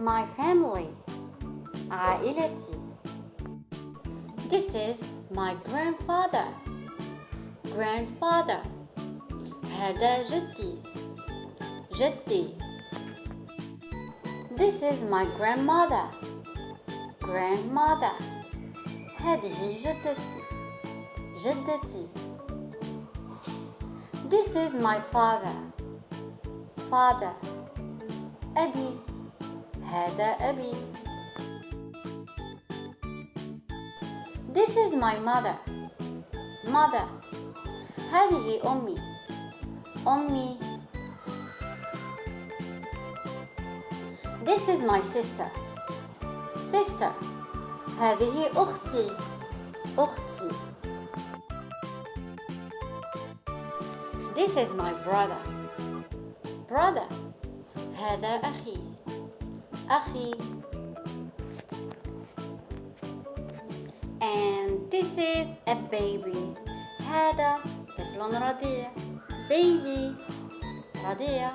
My family. عائلتي. This is my grandfather. Grandfather. هذا جدي. جدي. This is my grandmother. Grandmother. هذه جدتي. جدتي. This is my father. Father. أبي. هذا أبي. This is my mother. Mother. هذه أمي. أمي. This is my sister. Sister. هذه أختي. أختي. This is my brother. Brother. هذا أخي. أخي. And this is a baby. هذا طفل رضيع. Baby. رضيع.